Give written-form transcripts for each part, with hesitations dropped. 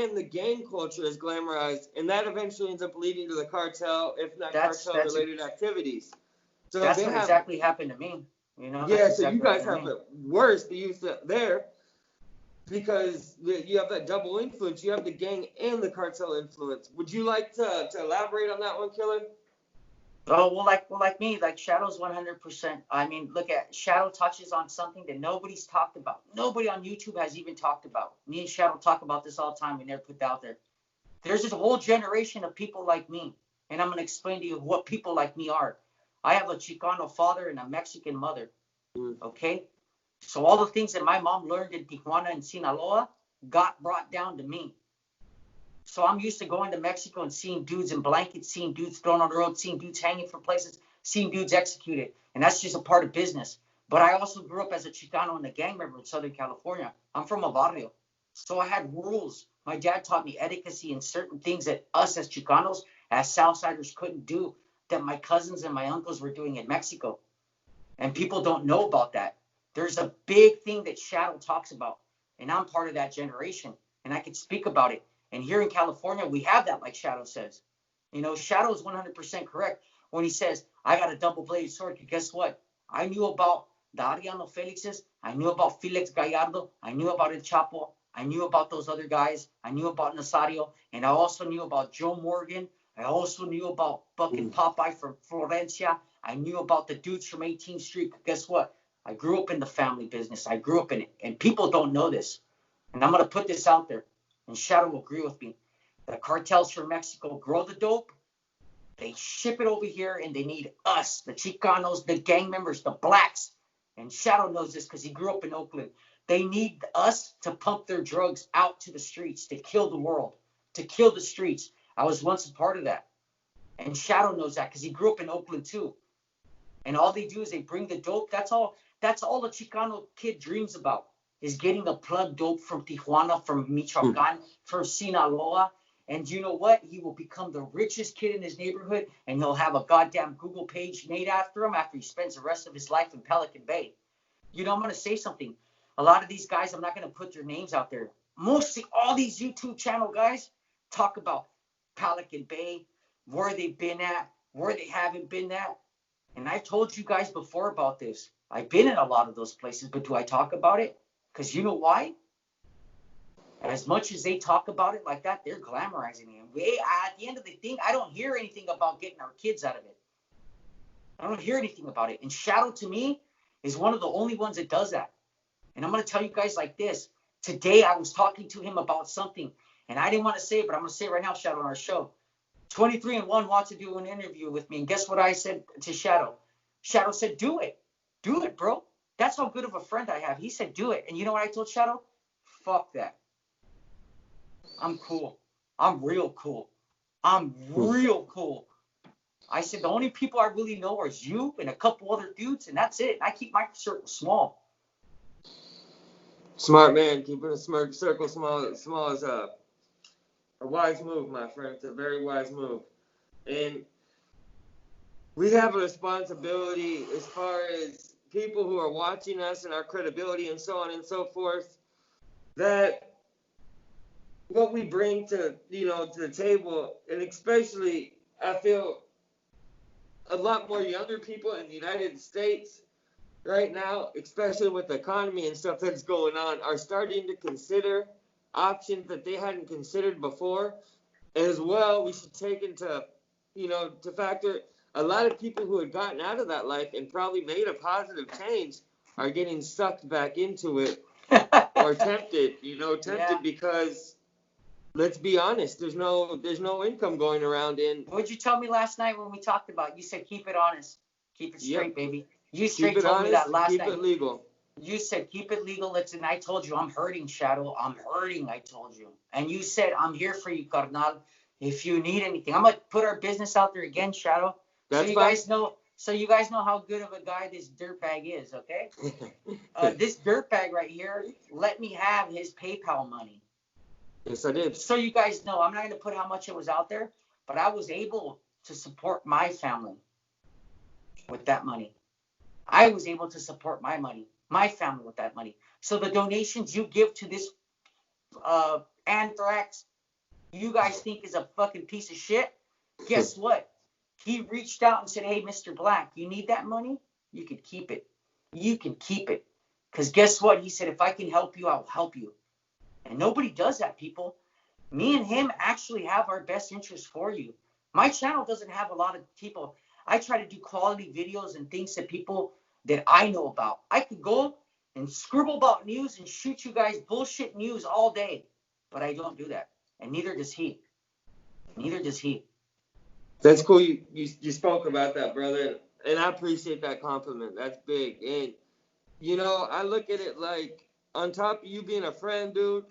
and the gang culture is glamorized, and that eventually ends up leading to the cartel, if not cartel-related activities. So that's what exactly happened to me. You know, yeah, so you guys have it worse, the youth there, because you have that double influence. You have the gang and the cartel influence. Would you like to elaborate on that one, Killer? Oh, like me, like Shadow's 100%. I mean, look at Shadow touches on something that nobody's talked about. Nobody on YouTube has even talked about. Me and Shadow talk about this all the time. We never put that out there. There's this whole generation of people like me, and I'm going to explain to you what people like me are. I have a Chicano father and a Mexican mother, okay? So all the things that my mom learned in Tijuana and Sinaloa got brought down to me. So I'm used to going to Mexico and seeing dudes in blankets, seeing dudes thrown on the road, seeing dudes hanging from places, seeing dudes executed. And that's just a part of business. But I also grew up as a Chicano and a gang member in Southern California. I'm from a barrio. So I had rules. My dad taught me etiquette and certain things that us as Chicanos, as Southsiders couldn't do, that my cousins and my uncles were doing in Mexico. And people don't know about that. There's a big thing that Shadow talks about. And I'm part of that generation. And I can speak about it. And here in California, we have that, like Shadow says. You know, Shadow is 100% correct when he says, I got a double-bladed sword. Because guess what? I knew about the Ariano Felixes. I knew about Felix Gallardo. I knew about El Chapo. I knew about those other guys. I knew about Nazario. And I also knew about Joe Morgan. I also knew about fucking Popeye from Florencia. I knew about the dudes from 18th Street. Guess what? I grew up in the family business. I grew up in it. And people don't know this. And I'm going to put this out there. And Shadow will agree with me. The cartels from Mexico grow the dope. They ship it over here, and they need us, the Chicanos, the gang members, the blacks. And Shadow knows this because he grew up in Oakland. They need us to pump their drugs out to the streets, to kill the world, to kill the streets. I was once a part of that. And Shadow knows that because he grew up in Oakland too. And all they do is they bring the dope. That's all a Chicano kid dreams about, is getting the plug dope from Tijuana, from Michoacan, from Sinaloa. And you know what? He will become the richest kid in his neighborhood, and he'll have a goddamn Google page made after him after he spends the rest of his life in Pelican Bay. You know, I'm going to say something. A lot of these guys, I'm not going to put their names out there. Mostly all these YouTube channel guys talk about Pelican Bay, where they've been at, where they haven't been at. And I've told you guys before about this. I've been in a lot of those places, but do I talk about it? Because you know why? As much as they talk about it like that, they're glamorizing it. At the end of the thing, I don't hear anything about getting our kids out of it. I don't hear anything about it. And Shadow, to me, is one of the only ones that does that. And I'm going to tell you guys like this. Today, I was talking to him about something, and I didn't want to say it, but I'm going to say it right now, Shadow, on our show. 23 and 1 wants to do an interview with me. And guess what I said to Shadow? Shadow said, do it. Do it, bro. That's how good of a friend I have. He said, do it. And you know what I told Shadow? Fuck that. I'm cool. I'm real cool. I'm real cool. I said, the only people I really know are you and a couple other dudes, and that's it. I keep my circle small. Smart man. Keeping a circle small is a wise move, my friend. It's a very wise move. And we have a responsibility as far as people who are watching us and our credibility and so on and so forth, that what we bring to the table, and especially I feel a lot more younger people in the United States right now, especially with the economy and stuff that's going on, are starting to consider options that they hadn't considered before. As well, we should take into, to factor a lot of people who had gotten out of that life and probably made a positive change are getting sucked back into it or tempted, because let's be honest, there's no income going around in. What'd you tell me last night when we talked about it? You said keep it honest. Keep it straight, baby. You straight told me that last night. Keep it legal. You said keep it legal. Listen, I told you I'm hurting, Shadow. I'm hurting, I told you. And you said I'm here for you, carnal. If you need anything. I'm gonna put our business out there again, Shadow. That's so you guys know how good of a guy this dirtbag is, okay? This dirtbag right here let me have his PayPal money. Yes, I did. So you guys know, I'm not going to put how much it was out there, but I was able to support my family with that money. I was able to support my family with that money. So the donations you give to this anthrax, you guys think is a fucking piece of shit, guess what? He reached out and said, hey, Mr. Black, you need that money? You can keep it. You can keep it. Because guess what? He said, if I can help you, I'll help you. And nobody does that, people. Me and him actually have our best interest for you. My channel doesn't have a lot of people. I try to do quality videos and things that people that I know about. I could go and scribble about news and shoot you guys bullshit news all day. But I don't do that. And neither does he. Neither does he. That's cool. You spoke about that, brother. And I appreciate that compliment. That's big. And, you know, I look at it like, on top of you being a friend, dude,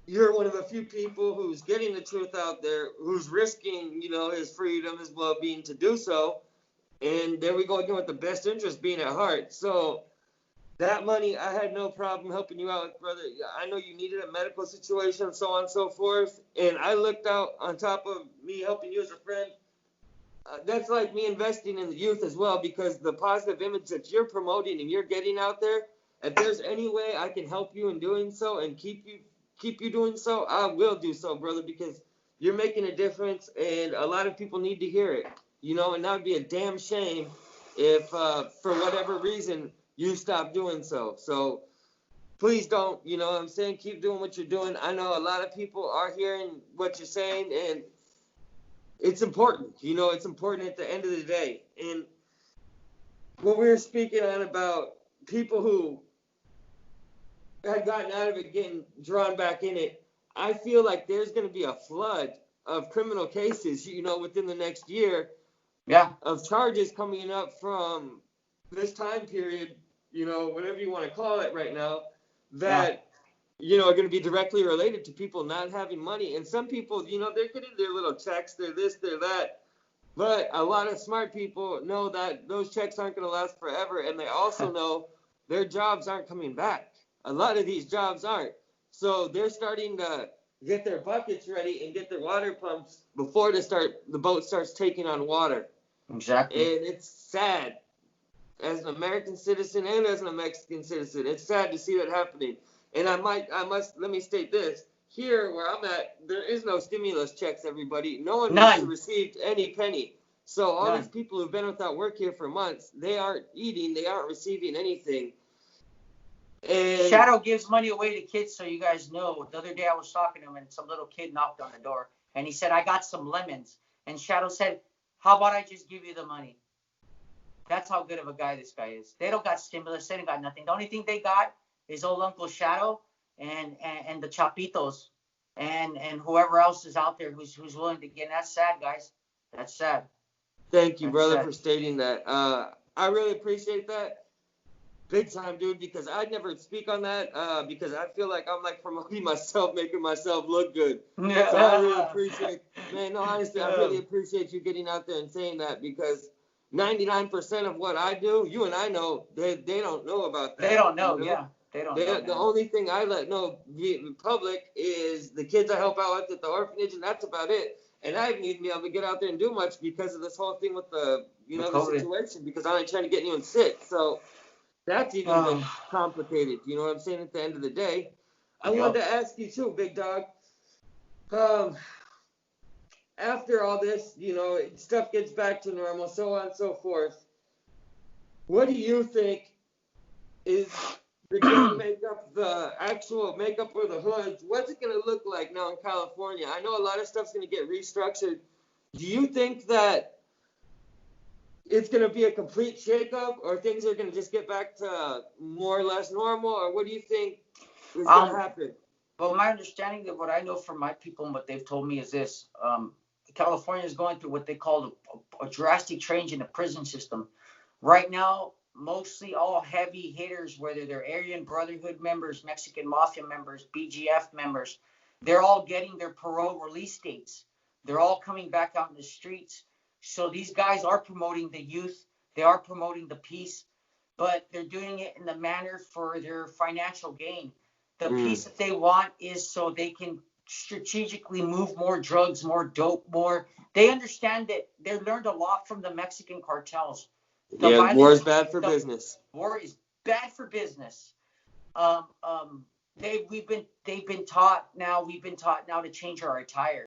you're one of the few people who's getting the truth out there, who's risking, you know, his freedom, his well-being to do so. And there we go again with the best interest being at heart. So that money, I had no problem helping you out, brother. I know you needed a medical situation, so on and so forth. And I looked out on top of me helping you as a friend. That's like me investing in the youth as well, because the positive image that you're promoting and you're getting out there, if there's any way I can help you in doing so and keep you doing so, I will do so, brother, because you're making a difference and a lot of people need to hear it, you know, and that would be a damn shame if for whatever reason you stop doing so. So please don't, you know what I'm saying, keep doing what you're doing. I know a lot of people are hearing what you're saying, and it's important, you know, it's important at the end of the day. And what we were speaking on about people who had gotten out of it, getting drawn back in it, I feel like there's going to be a flood of criminal cases, you know, within the next year. Yeah. Of charges coming up from this time period, you know, whatever you want to call it right now, that, you know, are going to be directly related to people not having money. And some people, you know, they're getting their little checks, they're this, they're that. But a lot of smart people know that those checks aren't going to last forever. And they also know their jobs aren't coming back. A lot of these jobs aren't. So they're starting to get their buckets ready and get their water pumps before the boat starts taking on water. Exactly. And it's sad. As an American citizen and as a Mexican citizen, it's sad to see that happening. And let me state this. Here where I'm at, there is no stimulus checks, everybody. No one has received any penny. So all these people who've been without work here for months, they aren't eating, they aren't receiving anything. And Shadow gives money away to kids, so you guys know. The other day I was talking to him, and some little kid knocked on the door, and he said, I got some lemons. And Shadow said, how about I just give you the money? That's how good of a guy this guy is. They don't got stimulus. They don't got nothing. The only thing they got is old Uncle Shadow and the Chapitos and whoever else is out there who's willing to get. And that's sad, guys. That's sad. Thank you, brother, for stating that. I really appreciate that. Big time, dude, because I never speak on that because I feel like I'm like promoting myself, making myself look good. Yeah. So I really appreciate, man, no, honestly, I really appreciate you getting out there and saying that, because 99% of what I do, you and I know, they don't know about that. They don't know, you know? yeah. They don't know. The only thing I let know in public is the kids I help out with at the orphanage, and that's about it. And I haven't even been able to get out there and do much because of this whole thing with the situation, because I ain't trying to get anyone sick. So that's even been complicated. You know what I'm saying? At the end of the day, I wanted to ask you too, big dog. After all this, you know, stuff gets back to normal, so on and so forth. What do you think is the gang makeup, the actual makeup or the hoods? What's it going to look like now in California? I know a lot of stuff's going to get restructured. Do you think that it's going to be a complete shakeup, or things are going to just get back to more or less normal, or what do you think is going to happen? Well, my understanding of what I know from my people and what they've told me is this. California is going through what they call a drastic change in the prison system. Right now, mostly all heavy hitters, whether they're Aryan Brotherhood members, Mexican Mafia members, BGF members, they're all getting their parole release dates. They're all coming back out in the streets. So these guys are promoting the youth. They are promoting the peace, but they're doing it in the manner for their financial gain. The peace that they want is so they can strategically move more drugs, more dope, more. They understand that they learned a lot from the Mexican cartels. War is bad for business. War is bad for business. They've been taught now to change our attire.